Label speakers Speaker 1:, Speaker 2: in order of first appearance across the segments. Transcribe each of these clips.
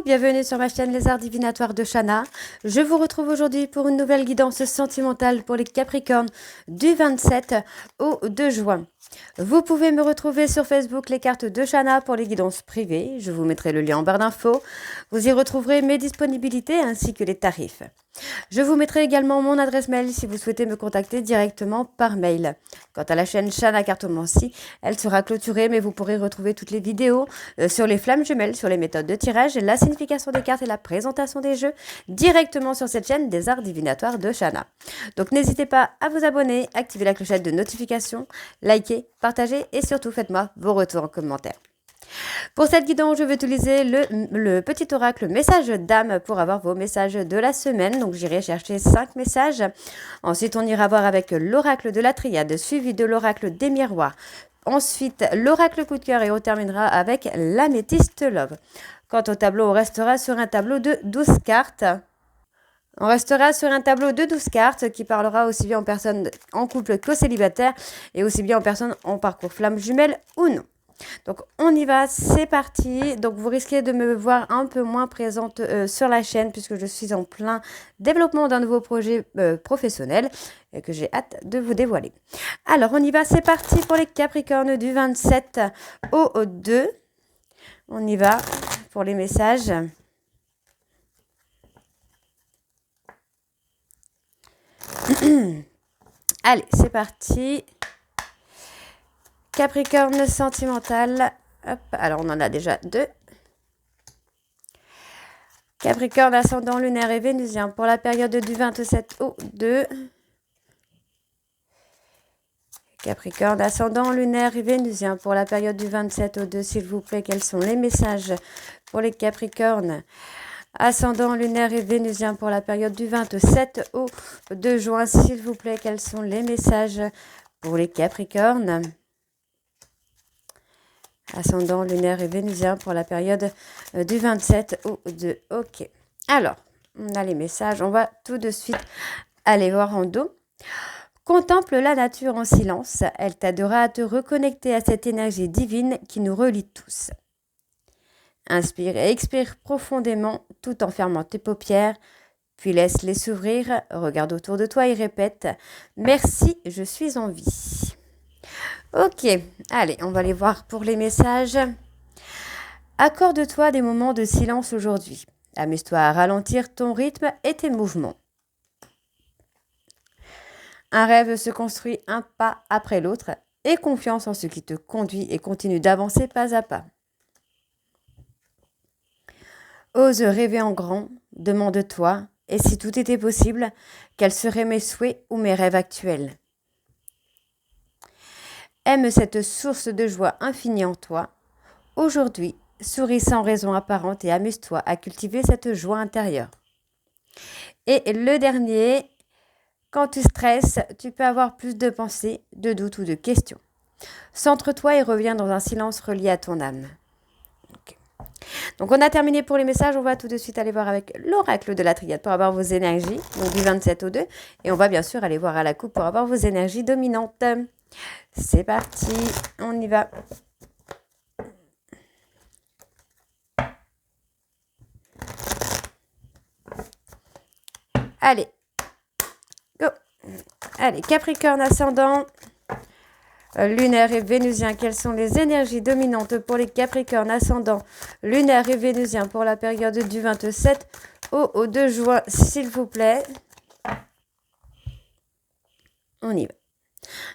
Speaker 1: bienvenue sur ma chaîne Les Arts Divinatoires de Shana. Je vous retrouve aujourd'hui pour une nouvelle guidance sentimentale pour les Capricornes du 27 au 2 juin. Vous pouvez me retrouver sur Facebook Les Cartes de Shana pour les guidances privées. Je vous mettrai le lien en barre d'infos. Vous y retrouverez mes disponibilités ainsi que les tarifs. Je vous mettrai également mon adresse mail si vous souhaitez me contacter directement par mail. Quant à la chaîne Shana Cartomancie, elle sera clôturée, mais vous pourrez retrouver toutes les vidéos sur les flammes jumelles, sur les méthodes de tirage, la signification des cartes et la présentation des jeux directement sur cette chaîne des Arts Divinatoires de Shana. Donc n'hésitez pas à vous abonner, activer la clochette de notification, liker, partager et surtout faites-moi vos retours en commentaire. Pour cette guidance, je vais utiliser le petit oracle message d'âme pour avoir vos messages de la semaine. Donc j'irai chercher 5 messages. Ensuite, on ira voir avec l'oracle de la triade, suivi de l'oracle des miroirs. Ensuite, l'oracle coup de cœur et on terminera avec l'améthyste love. Quant au tableau, on restera sur un tableau de 12 cartes. On restera sur un tableau de 12 cartes qui parlera aussi bien en personne en couple qu'aux célibataires et aussi bien en personne en parcours flamme jumelle ou non. Donc on y va, c'est parti. Donc vous risquez de me voir un peu moins présente sur la chaîne puisque je suis en plein développement d'un nouveau projet professionnel et que j'ai hâte de vous dévoiler. Alors on y va, c'est parti pour les Capricornes du 27 au 2. On y va pour les messages. Allez, c'est parti. Capricorne sentimental. Hop, alors on en a déjà 2. Capricorne ascendant lunaire et vénusien pour la période du 27 au 2. Capricorne ascendant lunaire et vénusien pour la période du 27 au 2, s'il vous plaît. Quels sont les messages pour les Capricornes ascendant lunaire et vénusien pour la période du 27 au 2 juin, s'il vous plaît. Quels sont les messages pour les Capricornes ascendant lunaire et vénusien pour la période du 27 au 2. Ok. Alors, on a les messages. On va tout de suite aller voir en dos. Contemple la nature en silence. Elle t'aidera à te reconnecter à cette énergie divine qui nous relie tous. Inspire et expire profondément tout en fermant tes paupières. Puis laisse-les s'ouvrir. Regarde autour de toi et répète « Merci, je suis en vie ». Ok, allez, on va aller voir pour les messages. Accorde-toi des moments de silence aujourd'hui. Amuse-toi à ralentir ton rythme et tes mouvements. Un rêve se construit un pas après l'autre. Aie confiance en ce qui te conduit et continue d'avancer pas à pas. Ose rêver en grand, demande-toi, et si tout était possible, quels seraient mes souhaits ou mes rêves actuels ? Aime cette source de joie infinie en toi. Aujourd'hui, souris sans raison apparente et amuse-toi à cultiver cette joie intérieure. Et le dernier, quand tu stresses, tu peux avoir plus de pensées, de doutes ou de questions. Centre-toi et reviens dans un silence relié à ton âme. Okay. Donc on a terminé pour les messages, on va tout de suite aller voir avec l'oracle de la triade pour avoir vos énergies, donc du 27 au 2. Et on va bien sûr aller voir à la coupe pour avoir vos énergies dominantes. C'est parti, on y va. Allez, go. Allez, Capricorne ascendant, lunaire et vénusien. Quelles sont les énergies dominantes pour les Capricornes ascendant, lunaire et vénusien pour la période du 27 au 2 juin, s'il vous plaît. On y va.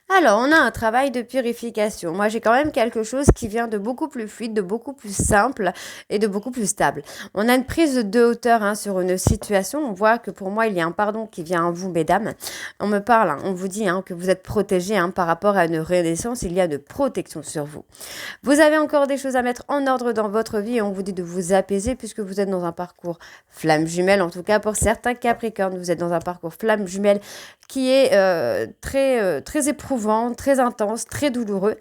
Speaker 1: Alors, on a un travail de purification. Moi, j'ai quand même quelque chose qui vient de beaucoup plus fluide, de beaucoup plus simple et de beaucoup plus stable. On a une prise de hauteur sur une situation. On voit que pour moi, il y a un pardon qui vient à vous, mesdames. On me parle, on vous dit que vous êtes protégés par rapport à une renaissance. Il y a de protection sur vous. Vous avez encore des choses à mettre en ordre dans votre vie et on vous dit de vous apaiser puisque vous êtes dans un parcours flamme jumelle. En tout cas, pour certains Capricornes, vous êtes dans un parcours flamme jumelle qui est très éprouvant, très intense, très douloureux.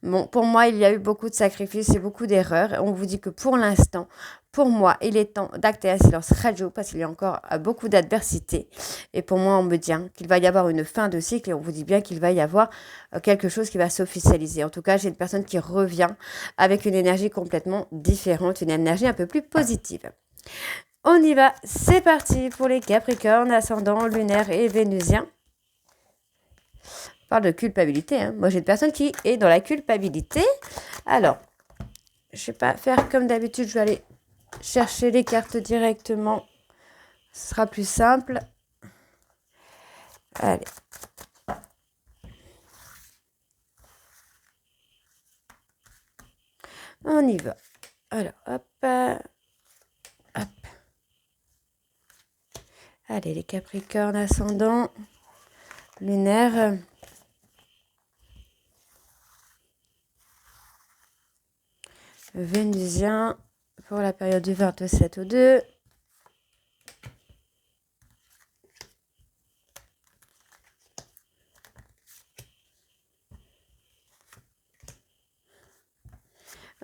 Speaker 1: Bon, pour moi, il y a eu beaucoup de sacrifices et beaucoup d'erreurs. On vous dit que pour l'instant, pour moi, il est temps d'acter un silence radio parce qu'il y a encore beaucoup d'adversité. Et pour moi, on me dit qu'il va y avoir une fin de cycle et on vous dit bien qu'il va y avoir quelque chose qui va s'officialiser. En tout cas, j'ai une personne qui revient avec une énergie complètement différente, une énergie un peu plus positive. On y va, c'est parti pour les Capricornes, ascendant, lunaire et vénusien. On parle de culpabilité, hein. Moi, j'ai une personne qui est dans la culpabilité. Alors, je ne vais pas faire comme d'habitude, je vais aller chercher les cartes directement. Ce sera plus simple. Allez. On y va. Alors, hop. Hop. Allez, les Capricornes, ascendant, lunaire. Vénusien pour la période du 27 au 2.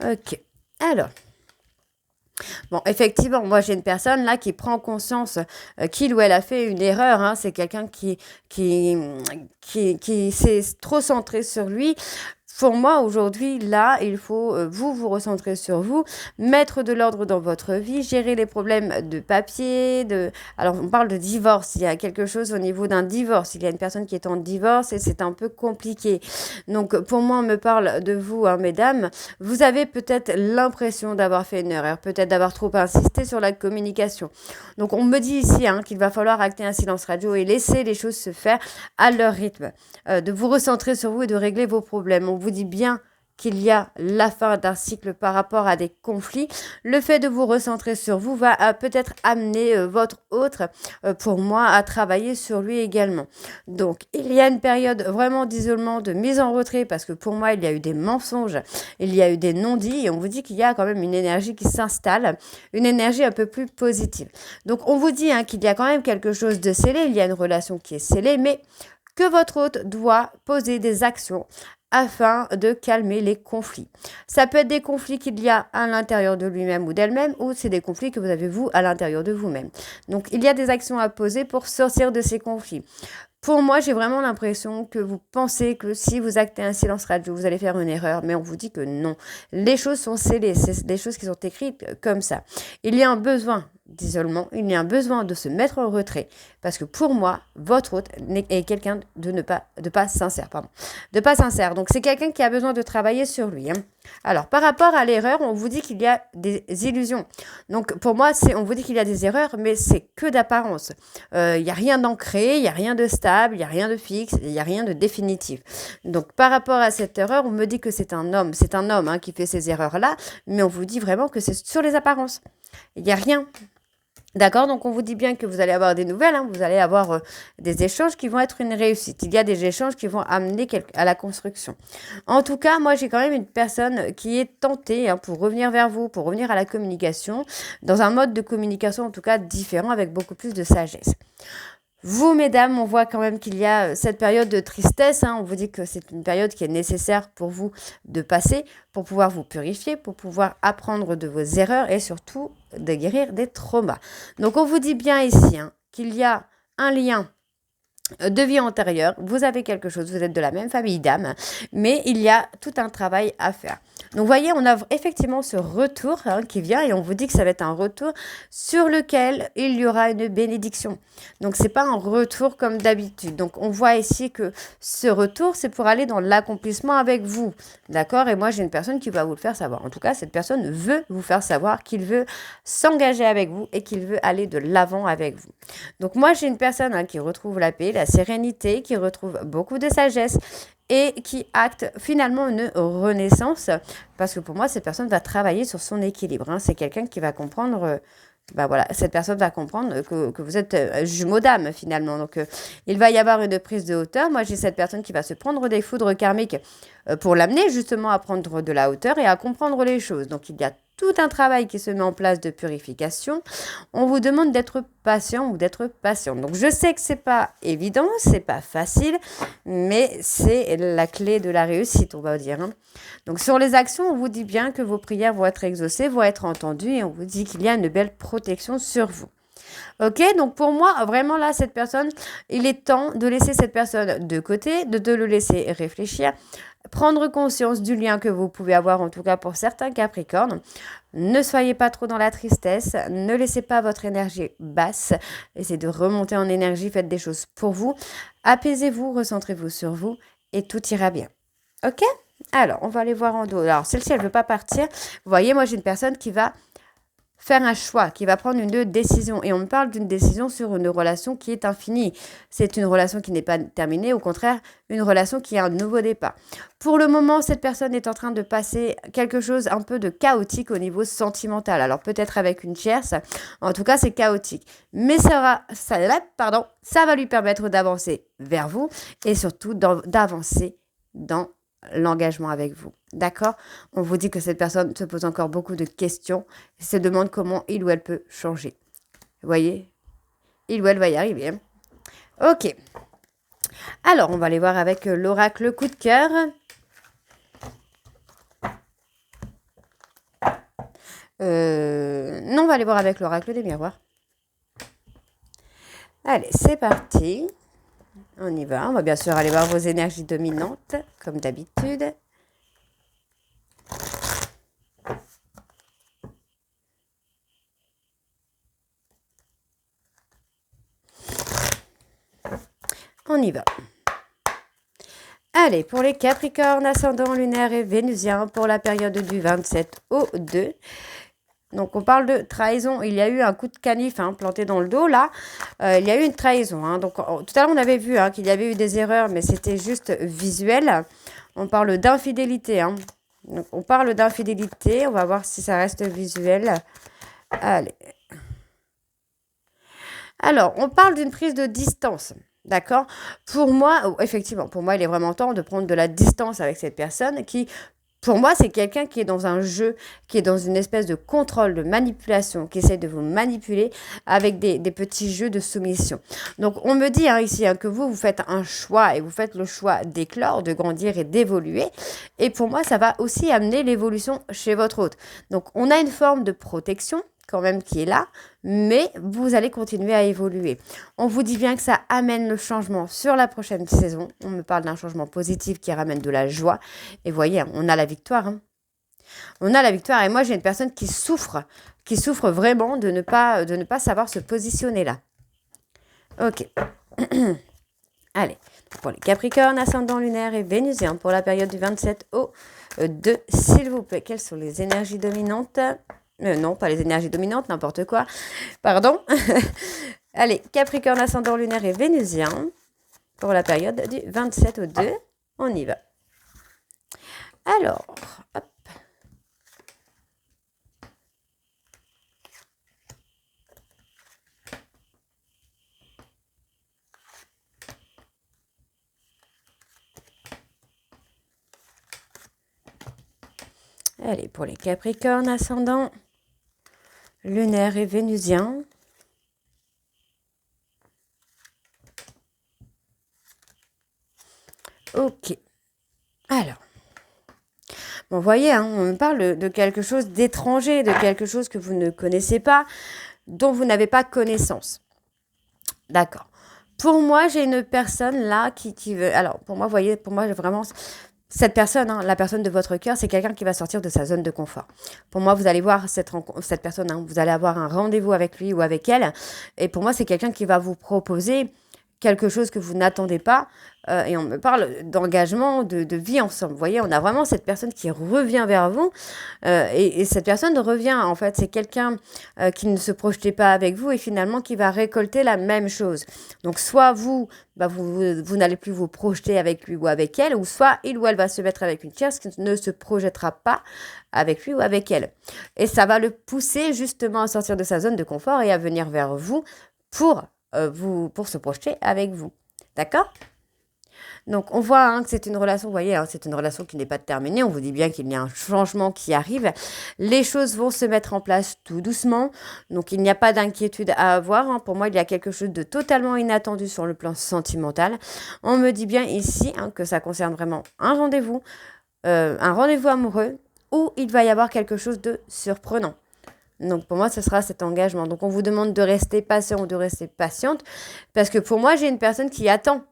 Speaker 1: Ok, alors. Bon, effectivement, moi j'ai une personne là qui prend conscience qu'il ou elle a fait une erreur. Hein. C'est quelqu'un qui s'est trop centré sur lui. Pour moi, aujourd'hui, là, il faut vous recentrer sur vous, mettre de l'ordre dans votre vie, gérer les problèmes de papier, Alors, on parle de divorce. Il y a quelque chose au niveau d'un divorce. Il y a une personne qui est en divorce et c'est un peu compliqué. Donc, pour moi, on me parle de vous, hein, mesdames. Vous avez peut-être l'impression d'avoir fait une erreur, peut-être d'avoir trop insisté sur la communication. Donc, on me dit ici hein, qu'il va falloir acter un silence radio et laisser les choses se faire à leur rythme, de vous recentrer sur vous et de régler vos problèmes. On vous dit bien qu'il y a la fin d'un cycle par rapport à des conflits. Le fait de vous recentrer sur vous va peut-être amener votre autre, pour moi, à travailler sur lui également. Donc, il y a une période vraiment d'isolement, de mise en retrait, parce que pour moi, il y a eu des mensonges, il y a eu des non-dits, et on vous dit qu'il y a quand même une énergie qui s'installe, une énergie un peu plus positive. Donc, on vous dit hein, qu'il y a quand même quelque chose de scellé, il y a une relation qui est scellée, mais que votre hôte doit poser des actions afin de calmer les conflits. Ça peut être des conflits qu'il y a à l'intérieur de lui-même ou d'elle-même, ou c'est des conflits que vous avez vous à l'intérieur de vous-même. Donc, il y a des actions à poser pour sortir de ces conflits. Pour moi, j'ai vraiment l'impression que vous pensez que si vous actez un silence radio, vous allez faire une erreur, mais on vous dit que non. Les choses sont scellées, c'est des choses qui sont écrites comme ça. Il y a un besoin d'isolement, il y a un besoin de se mettre en retrait, parce que pour moi, votre hôte est quelqu'un de pas sincère, pardon, de pas sincère. Donc c'est quelqu'un qui a besoin de travailler sur lui. Hein. Alors par rapport à l'erreur, on vous dit qu'il y a des illusions. Donc pour moi, on vous dit qu'il y a des erreurs, mais c'est que d'apparence. Il n'y a rien d'ancré, il n'y a rien de stable, il n'y a rien de fixe, il n'y a rien de définitif. Donc par rapport à cette erreur, on me dit que c'est un homme hein, qui fait ces erreurs-là, mais on vous dit vraiment que c'est sur les apparences. Il n'y a rien. D'accord, donc on vous dit bien que vous allez avoir des nouvelles, hein, vous allez avoir des échanges qui vont être une réussite. Il y a des échanges qui vont amener à la construction. En tout cas, moi j'ai quand même une personne qui est tentée hein, pour revenir vers vous, pour revenir à la communication, dans un mode de communication en tout cas différent, avec beaucoup plus de sagesse. Vous, mesdames, on voit quand même qu'il y a cette période de tristesse. Hein, on vous dit que c'est une période qui est nécessaire pour vous de passer, pour pouvoir vous purifier, pour pouvoir apprendre de vos erreurs et surtout de guérir des traumas. Donc, on vous dit bien ici hein, qu'il y a un lien de vie antérieure, vous avez quelque chose, vous êtes de la même famille d'âmes, mais il y a tout un travail à faire. Donc, vous voyez, on a effectivement ce retour hein, qui vient et on vous dit que ça va être un retour sur lequel il y aura une bénédiction. Donc, c'est pas un retour comme d'habitude. Donc, on voit ici que ce retour, c'est pour aller dans l'accomplissement avec vous. D'accord? Et moi, j'ai une personne qui va vous le faire savoir. En tout cas, cette personne veut vous faire savoir qu'il veut s'engager avec vous et qu'il veut aller de l'avant avec vous. Donc, moi, j'ai une personne hein, qui retrouve la paix, la sérénité, qui retrouve beaucoup de sagesse et qui acte finalement une renaissance, parce que pour moi, cette personne va travailler sur son équilibre. Hein. C'est quelqu'un qui va comprendre, voilà, cette personne va comprendre que vous êtes jumeaux d'âme finalement. Donc, il va y avoir une prise de hauteur. Moi, j'ai cette personne qui va se prendre des foudres karmiques pour l'amener justement à prendre de la hauteur et à comprendre les choses. Donc, il y a tout un travail qui se met en place de purification. On vous demande d'être patient ou d'être patiente. Donc, je sais que c'est pas évident, c'est pas facile, mais c'est la clé de la réussite, on va dire. Hein. Donc, sur les actions, on vous dit bien que vos prières vont être exaucées, vont être entendues et on vous dit qu'il y a une belle protection sur vous. Ok, donc pour moi, vraiment là, cette personne, il est temps de laisser cette personne de côté, de le laisser réfléchir, prendre conscience du lien que vous pouvez avoir, en tout cas pour certains Capricornes. Ne soyez pas trop dans la tristesse, ne laissez pas votre énergie basse, essayez de remonter en énergie, faites des choses pour vous, apaisez-vous, recentrez-vous sur vous et tout ira bien. Ok? Alors, on va aller voir en dos. Alors, celle-ci, elle ne veut pas partir. Vous voyez, moi, j'ai une personne qui va faire un choix, qui va prendre une décision. Et on me parle d'une décision sur une relation qui est infinie. C'est une relation qui n'est pas terminée, au contraire, une relation qui a un nouveau départ. Pour le moment, cette personne est en train de passer quelque chose un peu de chaotique au niveau sentimental. Alors peut-être avec une tierce, en tout cas c'est chaotique. Mais ça va lui permettre d'avancer vers vous et surtout d'avancer dans l'engagement avec vous. D'accord? On vous dit que cette personne se pose encore beaucoup de questions et se demande comment il ou elle peut changer. Vous voyez? Il ou elle va y arriver. Hein? Ok. Alors, on va aller voir avec l'oracle coup de cœur. Non, on va aller voir avec l'oracle des miroirs. Allez, c'est parti. On y va. On va bien sûr aller voir vos énergies dominantes, comme d'habitude. On y va. Allez, pour les Capricornes, ascendant lunaire et vénusien, pour la période du 27 au 2. Donc, on parle de trahison. Il y a eu un coup de canif planté dans le dos, là. Il y a eu une trahison. Donc, tout à l'heure, on avait vu qu'il y avait eu des erreurs, mais c'était juste visuel. On parle d'infidélité. Donc, on parle d'infidélité. On va voir si ça reste visuel. Allez. Alors, on parle d'une prise de distance. D'accord? Pour moi, effectivement, pour moi, il est vraiment temps de prendre de la distance avec cette personne qui, pour moi, c'est quelqu'un qui est dans un jeu, qui est dans une espèce de contrôle, de manipulation, qui essaie de vous manipuler avec des petits jeux de soumission. Donc, on me dit ici que vous faites un choix et vous faites le choix d'éclore, de grandir et d'évoluer. Et pour moi, ça va aussi amener l'évolution chez votre hôte. Donc, on a une forme de protection quand même qui est là, mais vous allez continuer à évoluer. On vous dit bien que ça amène le changement sur la prochaine saison. On me parle d'un changement positif qui ramène de la joie. Et voyez, on a la victoire. On a la victoire. Et moi, j'ai une personne qui souffre vraiment de ne pas savoir se positionner là. Ok. Allez, pour les Capricornes, ascendant lunaire et vénusien, pour la période du 27 au 2, s'il vous plaît, quelles sont les énergies dominantes ? Non, pas les énergies dominantes, n'importe quoi. Pardon. Allez, Capricorne, ascendant lunaire et vénusien pour la période du 27 au 2. On y va. Alors, hop. Allez, pour les Capricornes, ascendant lunaire et vénusien. Ok. Alors. Bon, vous voyez, on me parle de quelque chose d'étranger, de quelque chose que vous ne connaissez pas, dont vous n'avez pas connaissance. D'accord. Pour moi, j'ai une personne là qui veut... Alors, pour moi, vous voyez, pour moi, vraiment... Cette personne, la personne de votre cœur, c'est quelqu'un qui va sortir de sa zone de confort. Pour moi, vous allez voir cette personne, vous allez avoir un rendez-vous avec lui ou avec elle. Et pour moi, c'est quelqu'un qui va vous proposer quelque chose que vous n'attendez pas. Et on me parle d'engagement, de vie ensemble. Vous voyez, on a vraiment cette personne qui revient vers vous. Et cette personne revient, en fait, c'est quelqu'un qui ne se projetait pas avec vous et finalement qui va récolter la même chose. Donc, soit vous n'allez plus vous projeter avec lui ou avec elle, ou soit il ou elle va se mettre avec une tierce qui ne se projettera pas avec lui ou avec elle. Et ça va le pousser justement à sortir de sa zone de confort et à venir vers vous pour se projeter avec vous. D'accord ? Donc, on voit que c'est une relation, vous voyez, c'est une relation qui n'est pas terminée. On vous dit bien qu'il y a un changement qui arrive. Les choses vont se mettre en place tout doucement. Donc, il n'y a pas d'inquiétude à avoir. Pour moi, il y a quelque chose de totalement inattendu sur le plan sentimental. On me dit bien ici que ça concerne vraiment un rendez-vous amoureux où il va y avoir quelque chose de surprenant. Donc, pour moi, ce sera cet engagement. Donc, on vous demande de rester patient ou de rester patiente. Parce que pour moi, j'ai une personne qui attend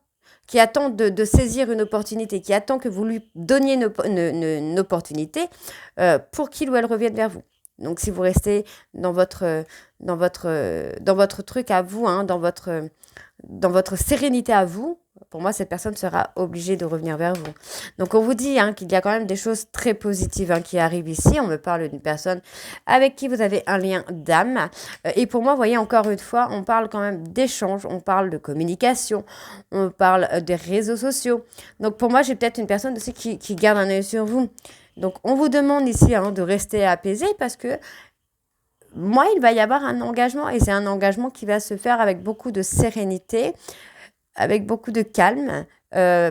Speaker 1: qui attend de saisir une opportunité, qui attend que vous lui donniez une opportunité pour qu'il ou elle revienne vers vous. Donc, si vous restez dans votre truc à vous, hein, dans votre sérénité à vous, pour moi, cette personne sera obligée de revenir vers vous. Donc, on vous dit hein, qu'il y a quand même des choses très positives hein, qui arrivent ici. On me parle d'une personne avec qui vous avez un lien d'âme. Et pour moi, vous voyez, encore une fois, on parle quand même d'échanges, on parle de communication, on parle des réseaux sociaux. Donc, pour moi, j'ai peut-être une personne aussi qui garde un œil sur vous. Donc, on vous demande ici hein, de rester apaisé parce que moi, il va y avoir un engagement et c'est un engagement qui va se faire avec beaucoup de sérénité, avec beaucoup de calme.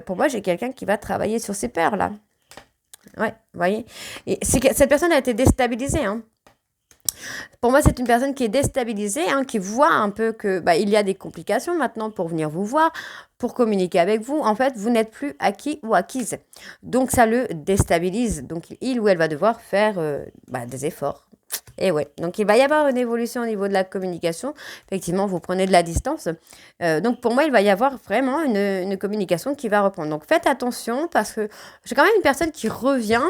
Speaker 1: Pour moi, j'ai quelqu'un qui va travailler sur ses peurs, là. Ouais, vous voyez. Et cette personne a été déstabilisée, hein. Pour moi, c'est une personne qui est déstabilisée, hein, qui voit un peu que il y a des complications maintenant pour venir vous voir, pour communiquer avec vous. En fait, vous n'êtes plus acquis ou acquise. Donc, ça le déstabilise. Donc, il ou elle va devoir faire des efforts. Et ouais, donc il va y avoir une évolution au niveau de la communication. Effectivement, vous prenez de la distance. Donc pour moi, il va y avoir vraiment une communication qui va reprendre. Donc faites attention parce que j'ai quand même une personne qui revient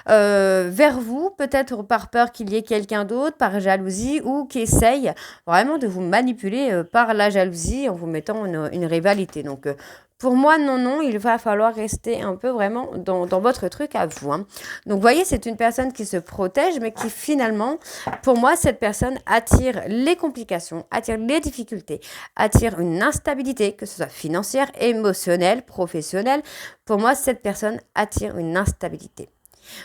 Speaker 1: vers vous, peut-être par peur qu'il y ait quelqu'un d'autre, par jalousie ou qui essaye vraiment de vous manipuler par la jalousie en vous mettant une rivalité. Donc pour moi, non, il va falloir rester un peu vraiment dans votre truc à vous. Hein. Donc, vous voyez, c'est une personne qui se protège, mais qui finalement, pour moi, cette personne attire les complications, attire les difficultés, attire une instabilité, que ce soit financière, émotionnelle, professionnelle. Pour moi, cette personne attire une instabilité.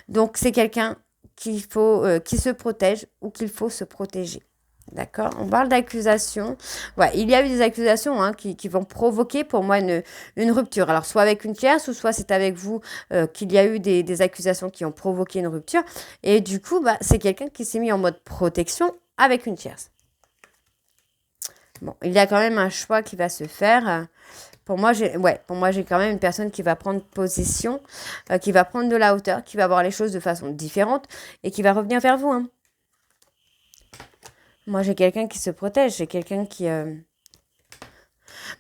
Speaker 1: Donc, c'est quelqu'un qui se protège ou qu'il faut se protéger. D'accord, on parle d'accusations. Ouais, il y a eu des accusations hein, qui vont provoquer pour moi une rupture. Alors, soit avec une tierce, ou soit c'est avec vous qu'il y a eu des accusations qui ont provoqué une rupture. Et du coup, c'est quelqu'un qui s'est mis en mode protection avec une tierce. Bon, il y a quand même un choix qui va se faire. Pour moi, j'ai quand même une personne qui va prendre position, qui va prendre de la hauteur, qui va voir les choses de façon différente et qui va revenir vers vous. Hein. Moi, j'ai quelqu'un qui se protège. J'ai quelqu'un qui...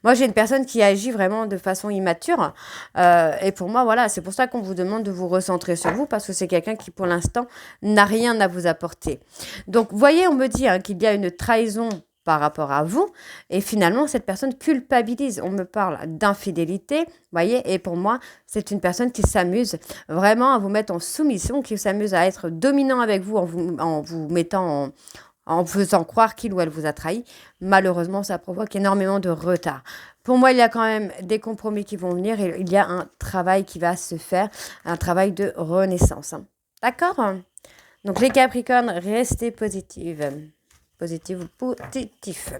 Speaker 1: Moi, j'ai une personne qui agit vraiment de façon immature. Et pour moi, voilà, c'est pour ça qu'on vous demande de vous recentrer sur vous, parce que c'est quelqu'un qui, pour l'instant, n'a rien à vous apporter. Donc, vous voyez, on me dit hein, qu'il y a une trahison par rapport à vous. Et finalement, cette personne culpabilise. On me parle d'infidélité, vous voyez. Et pour moi, c'est une personne qui s'amuse vraiment à vous mettre en soumission, qui s'amuse à être dominant avec vous en vous mettant en faisant croire qu'il ou elle vous a trahi. Malheureusement, ça provoque énormément de retard. Pour moi, il y a quand même des compromis qui vont venir et il y a un travail qui va se faire, un travail de renaissance. Hein. D'accord ? Donc, les Capricornes, restez positifs. Positif ou positif.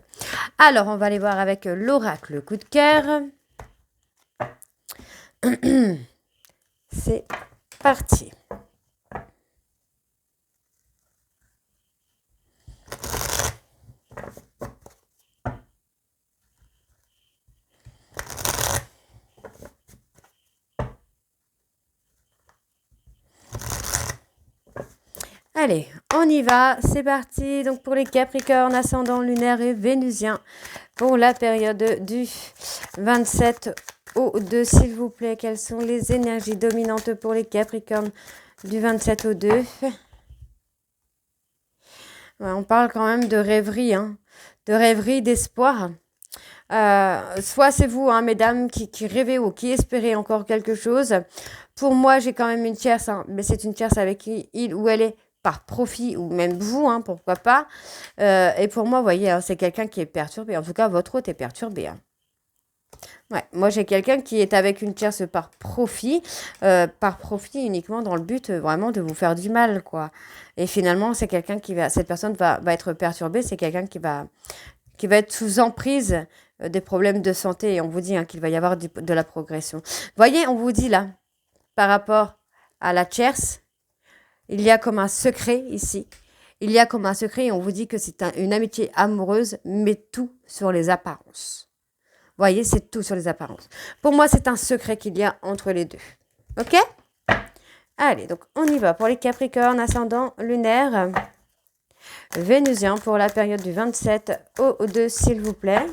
Speaker 1: Alors, on va aller voir avec l'oracle coup de cœur. C'est parti. Allez, on y va, c'est parti. Donc pour les Capricornes, ascendant lunaire et vénusien, pour la période du 27 au 2, s'il vous plaît, quelles sont les énergies dominantes pour les Capricornes du 27 au 2 ? Ouais, on parle quand même de rêverie, hein, de rêverie, d'espoir. Soit c'est vous, hein, mesdames, qui rêvez ou qui espérez encore quelque chose. Pour moi, j'ai quand même une tierce, hein, mais c'est une tierce avec qui il ou elle est par profit, ou même vous, hein, pourquoi pas. Et pour moi, vous voyez, hein, c'est quelqu'un qui est perturbé. En tout cas, votre hôte est perturbé. Hein. Ouais, moi, j'ai quelqu'un qui est avec une tierce par profit uniquement dans le but vraiment de vous faire du mal, quoi. Et finalement, c'est quelqu'un cette personne va être perturbée, c'est quelqu'un qui va être sous emprise des problèmes de santé. Et on vous dit hein, qu'il va y avoir de la progression. Vous voyez, on vous dit là, par rapport à la tierce, il y a comme un secret ici. Il y a comme un secret et on vous dit que c'est une amitié amoureuse, mais tout sur les apparences. Vous voyez, c'est tout sur les apparences. Pour moi, c'est un secret qu'il y a entre les deux. Ok ? Allez, donc on y va pour les Capricornes, ascendant lunaire, vénusien pour la période du 27 au 2, s'il vous plaît.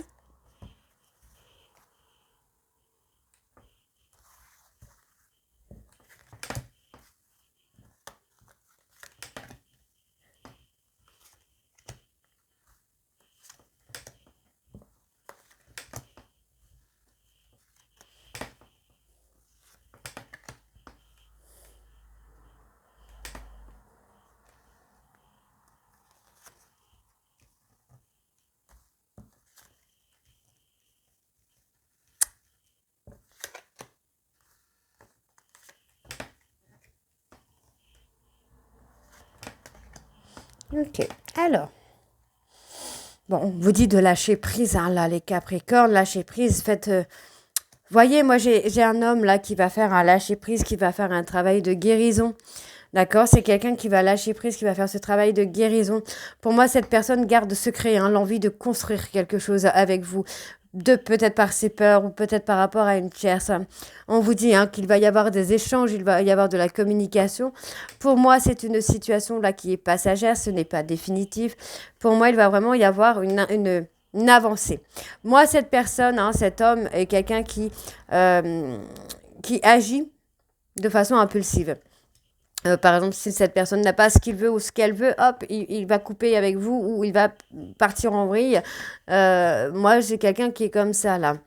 Speaker 1: Ok, alors, bon, on vous dit de lâcher prise, hein, là, les Capricornes, lâcher prise, faites... voyez, moi, j'ai un homme, là, qui va faire un lâcher prise, qui va faire un travail de guérison. D'accord? C'est quelqu'un qui va lâcher prise, qui va faire ce travail de guérison. Pour moi, cette personne garde secret, hein, l'envie de construire quelque chose avec vous. De peut-être par ses peurs ou peut-être par rapport à une tierce. On vous dit hein, qu'il va y avoir des échanges, il va y avoir de la communication. Pour moi, c'est une situation là qui est passagère, ce n'est pas définitif. Pour moi, il va vraiment y avoir une avancée. Moi, cette personne, hein, cet homme est quelqu'un qui agit de façon impulsive. Par exemple, si cette personne n'a pas ce qu'il veut ou ce qu'elle veut, hop, il va couper avec vous ou il va partir en vrille. Moi, j'ai quelqu'un qui est comme ça, là.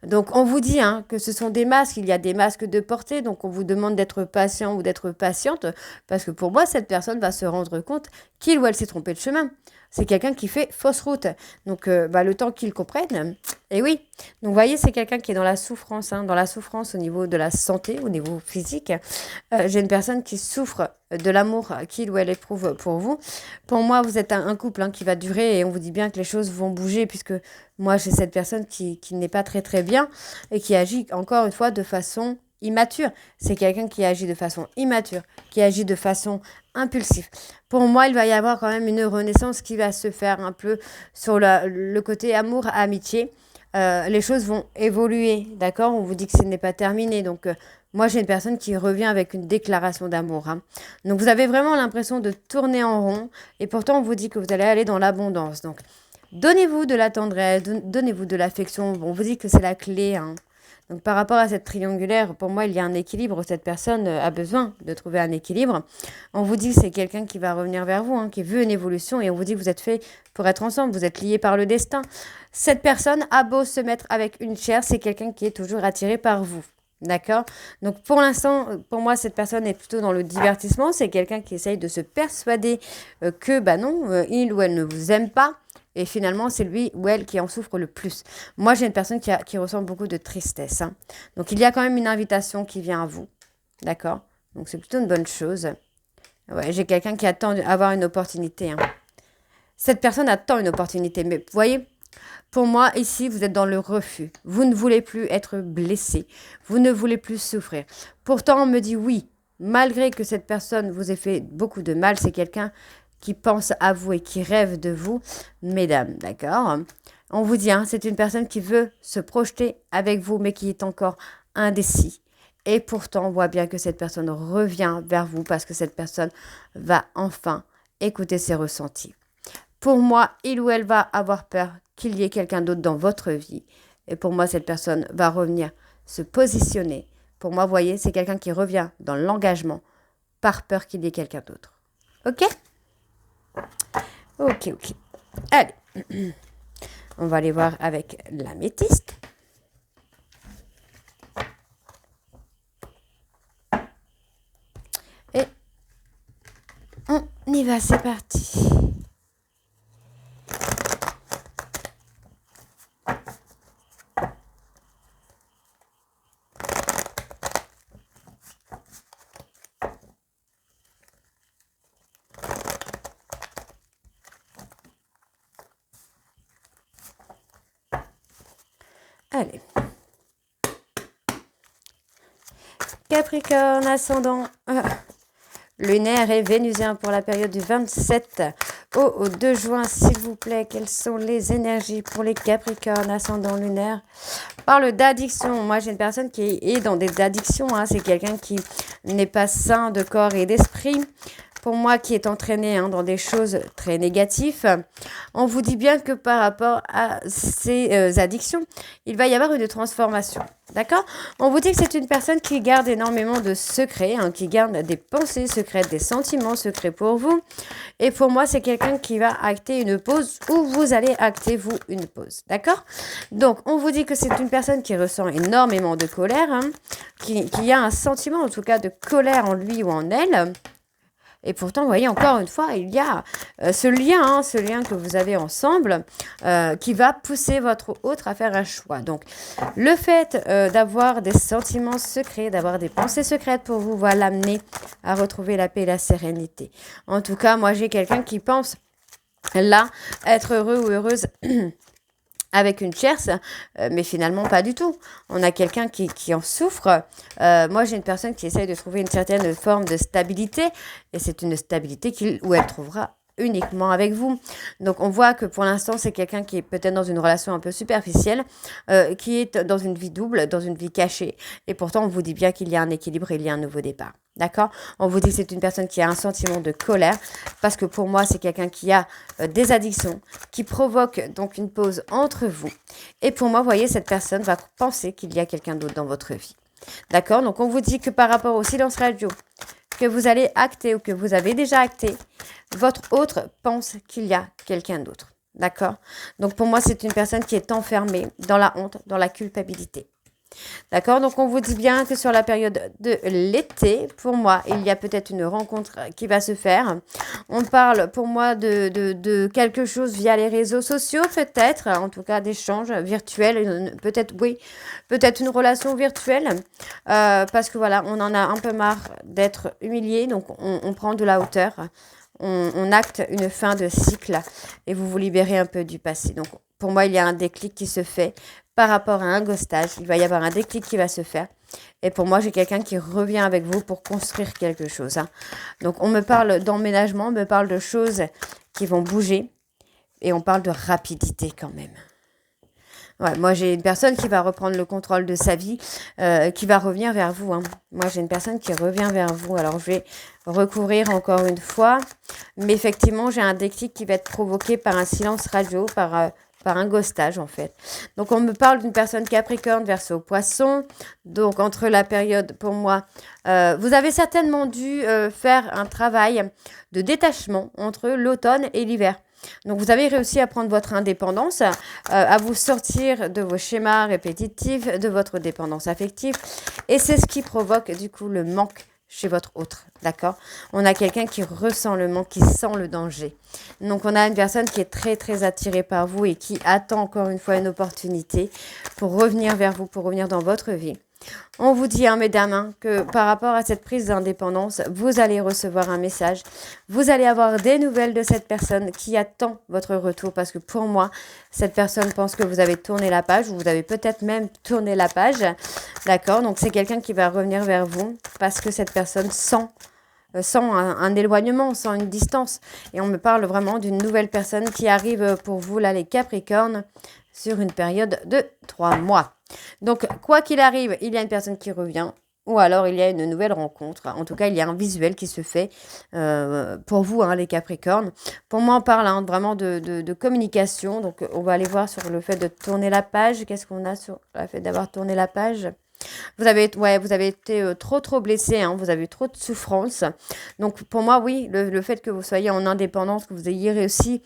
Speaker 1: Donc, on vous dit hein, que ce sont des masques, il y a des masques de portée, donc on vous demande d'être patient ou d'être patiente, parce que pour moi, cette personne va se rendre compte qu'il ou elle s'est trompé de chemin. C'est quelqu'un qui fait fausse route. Donc, le temps qu'il comprenne, et oui. Donc, vous voyez, c'est quelqu'un qui est dans la souffrance au niveau de la santé, au niveau physique. J'ai une personne qui souffre de l'amour qu'il ou elle éprouve pour vous. Pour moi, vous êtes un couple hein, qui va durer et on vous dit bien que les choses vont bouger puisque moi, j'ai cette personne qui n'est pas très très bien et qui agit encore une fois de façon immature. C'est quelqu'un qui agit de façon immature, qui agit de façon impulsive. Pour moi, il va y avoir quand même une renaissance qui va se faire un peu sur le côté amour, amitié. Les choses vont évoluer, d'accord? On vous dit que ce n'est pas terminé, donc moi j'ai une personne qui revient avec une déclaration d'amour. Hein. Donc vous avez vraiment l'impression de tourner en rond, et pourtant on vous dit que vous allez aller dans l'abondance. Donc donnez-vous de la tendresse, donnez-vous de l'affection. On vous dit que c'est la clé. Hein. Donc par rapport à cette triangulaire, pour moi, il y a un équilibre. Cette personne a besoin de trouver un équilibre. On vous dit que c'est quelqu'un qui va revenir vers vous, hein, qui veut une évolution. Et on vous dit que vous êtes fait pour être ensemble. Vous êtes liés par le destin. Cette personne a beau se mettre avec une chair, c'est quelqu'un qui est toujours attiré par vous. D'accord? Donc pour l'instant, pour moi, cette personne est plutôt dans le divertissement. C'est quelqu'un qui essaye de se persuader que, bah non, il ou elle ne vous aime pas. Et finalement, c'est lui ou elle qui en souffre le plus. Moi, j'ai une personne qui ressent beaucoup de tristesse. Hein. Donc, il y a quand même une invitation qui vient à vous. D'accord? Donc, c'est plutôt une bonne chose. Ouais, j'ai quelqu'un qui attend d'avoir une opportunité. Hein. Cette personne attend une opportunité. Mais vous voyez, pour moi, ici, vous êtes dans le refus. Vous ne voulez plus être blessé. Vous ne voulez plus souffrir. Pourtant, on me dit oui. Malgré que cette personne vous ait fait beaucoup de mal, c'est quelqu'un qui pense à vous et qui rêve de vous, mesdames, d'accord? On vous dit, hein, c'est une personne qui veut se projeter avec vous, mais qui est encore indécis. Et pourtant, on voit bien que cette personne revient vers vous parce que cette personne va enfin écouter ses ressentis. Pour moi, il ou elle va avoir peur qu'il y ait quelqu'un d'autre dans votre vie. Et pour moi, cette personne va revenir se positionner. Pour moi, vous voyez, c'est quelqu'un qui revient dans l'engagement par peur qu'il y ait quelqu'un d'autre. Ok? Ok. Allez, on va aller voir avec l'améthyste. Et on y va, c'est parti. Allez. Capricorne, ascendant lunaire et vénusien pour la période du 27 au 2 juin, s'il vous plaît. Quelles sont les énergies pour les Capricornes, ascendant lunaire? Parle d'addiction. Moi, j'ai une personne qui est dans des addictions. Hein. C'est quelqu'un qui n'est pas sain de corps et d'esprit. Pour moi, qui est entraîné dans des choses très négatives, on vous dit bien que par rapport à ces addictions, il va y avoir une transformation. D'accord? On vous dit que c'est une personne qui garde énormément de secrets, qui garde des pensées secrètes, des sentiments secrets pour vous. Et pour moi, c'est quelqu'un qui va acter une pause ou vous allez acter, vous, une pause. D'accord? Donc, on vous dit que c'est une personne qui ressent énormément de colère, qui a un sentiment, en tout cas, de colère en lui ou en elle. Et pourtant, vous voyez, encore une fois, il y a ce lien que vous avez ensemble qui va pousser votre autre à faire un choix. Donc, le fait d'avoir des sentiments secrets, d'avoir des pensées secrètes pour vous, va l'amener à retrouver la paix et la sérénité. En tout cas, moi, j'ai quelqu'un qui pense là être heureux ou heureuse avec une tierce, mais finalement pas du tout. On a quelqu'un qui en souffre. Moi, j'ai une personne qui essaye de trouver une certaine forme de stabilité, et c'est une stabilité où elle trouvera uniquement avec vous. Donc, on voit que pour l'instant, c'est quelqu'un qui est peut-être dans une relation un peu superficielle, qui est dans une vie double, dans une vie cachée. Et pourtant, on vous dit bien qu'il y a un équilibre et il y a un nouveau départ. D'accord? On vous dit que c'est une personne qui a un sentiment de colère, parce que pour moi, c'est quelqu'un qui a des addictions, qui provoque donc une pause entre vous. Et pour moi, vous voyez, cette personne va penser qu'il y a quelqu'un d'autre dans votre vie. D'accord? Donc, on vous dit que par rapport au silence radio, que vous allez acter ou que vous avez déjà acté, votre autre pense qu'il y a quelqu'un d'autre. D'accord? Donc, pour moi, c'est une personne qui est enfermée dans la honte, dans la culpabilité. D'accord? Donc, on vous dit bien que sur la période de l'été, pour moi, il y a peut-être une rencontre qui va se faire. On parle, pour moi, de quelque chose via les réseaux sociaux, peut-être, en tout cas d'échanges virtuels, peut-être, oui, peut-être une relation virtuelle, parce que voilà, on en a un peu marre d'être humilié, donc on prend de la hauteur. On acte une fin de cycle et vous vous libérez un peu du passé. Donc, pour moi, il y a un déclic qui se fait par rapport à un ghostage. Il va y avoir un déclic qui va se faire. Et pour moi, j'ai quelqu'un qui revient avec vous pour construire quelque chose. Donc, on me parle d'emménagement, on me parle de choses qui vont bouger. Et on parle de rapidité quand même. Ouais, moi, j'ai une personne qui va reprendre le contrôle de sa vie, qui va revenir vers vous. Moi, j'ai une personne qui revient vers vous. Alors, je vais recourir encore une fois. Mais effectivement, j'ai un déclic qui va être provoqué par un silence radio, par un ghostage, en fait. Donc, on me parle d'une personne Capricorne, Verseau, Poisson. Donc, entre la période, pour moi, vous avez certainement dû faire un travail de détachement entre l'automne et l'hiver. Donc, vous avez réussi à prendre votre indépendance, à vous sortir de vos schémas répétitifs, de votre dépendance affective. Et c'est ce qui provoque, du coup, le manque chez votre autre. D'accord? On a quelqu'un qui ressent le manque, qui sent le danger. Donc, on a une personne qui est très, très attirée par vous et qui attend encore une fois une opportunité pour revenir vers vous, pour revenir dans votre vie. On vous dit, mesdames, que par rapport à cette prise d'indépendance, vous allez recevoir un message. Vous allez avoir des nouvelles de cette personne qui attend votre retour. Parce que pour moi, cette personne pense que vous avez tourné la page ou vous avez peut-être même tourné la page. D'accord? Donc, c'est quelqu'un qui va revenir vers vous parce que cette personne sent un éloignement, sent une distance. Et on me parle vraiment d'une nouvelle personne qui arrive pour vous, là, les Capricornes, sur une période de 3 mois. Donc, quoi qu'il arrive, il y a une personne qui revient ou alors il y a une nouvelle rencontre. En tout cas, il y a un visuel qui se fait pour vous, les Capricornes. Pour moi, on parle vraiment de communication. Donc, on va aller voir sur le fait de tourner la page. Qu'est-ce qu'on a sur le fait d'avoir tourné la page ? Vous avez été trop blessé, vous avez eu trop de souffrance. Donc pour moi, oui, le fait que vous soyez en indépendance, que vous ayez réussi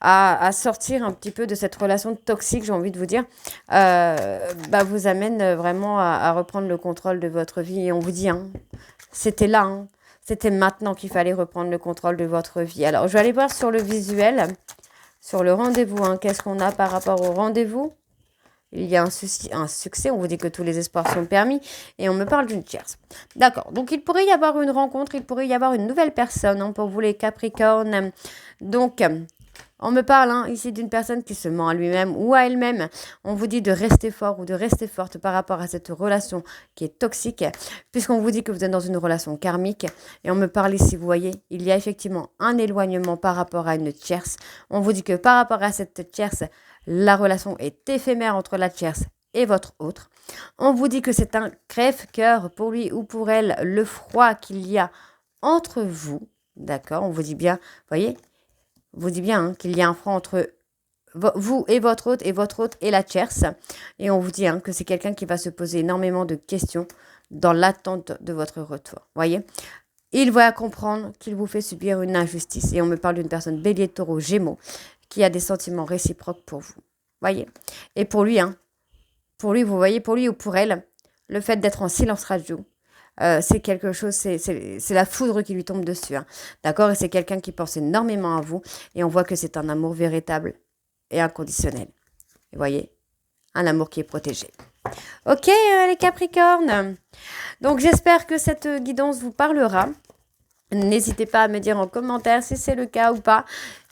Speaker 1: à sortir un petit peu de cette relation toxique, j'ai envie de vous dire, vous amène vraiment à reprendre le contrôle de votre vie. Et on vous dit, c'était là, c'était maintenant qu'il fallait reprendre le contrôle de votre vie. Alors, je vais aller voir sur le visuel, sur le rendez-vous. Qu'est-ce qu'on a par rapport au rendez-vous ? Il y a un succès, on vous dit que tous les espoirs sont permis et on me parle d'une tierce. D'accord, donc il pourrait y avoir une rencontre, il pourrait y avoir une nouvelle personne pour vous les Capricornes. Donc, on me parle ici d'une personne qui se ment à lui-même ou à elle-même. On vous dit de rester fort ou de rester forte par rapport à cette relation qui est toxique, puisqu'on vous dit que vous êtes dans une relation karmique. Et on me parle ici, vous voyez, il y a effectivement un éloignement par rapport à une tierce. On vous dit que par rapport à cette tierce, la relation est éphémère entre la tierce et votre autre. On vous dit que c'est un crève-cœur pour lui ou pour elle, le froid qu'il y a entre vous. D'accord, on vous dit bien, vous voyez, on vous dit bien qu'il y a un froid entre vous et votre autre et la tierce. Et on vous dit que c'est quelqu'un qui va se poser énormément de questions dans l'attente de votre retour. Voyez, il va comprendre qu'il vous fait subir une injustice. Et on me parle d'une personne bélier, taureau, gémeaux, qui a des sentiments réciproques pour vous. Voyez. Et pour lui, vous voyez, pour lui ou pour elle, le fait d'être en silence radio c'est quelque chose, c'est la foudre qui lui tombe dessus. Hein. D'accord? Et c'est quelqu'un qui pense énormément à vous. Et on voit que c'est un amour véritable et inconditionnel. Vous voyez? Un amour qui est protégé. Ok, les Capricornes. Donc, j'espère que cette guidance vous parlera. N'hésitez pas à me dire en commentaire si c'est le cas ou pas.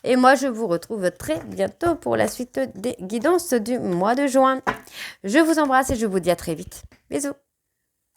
Speaker 1: Et moi, je vous retrouve très bientôt pour la suite des guidances du mois de juin. Je vous embrasse et je vous dis à très vite. Bisous.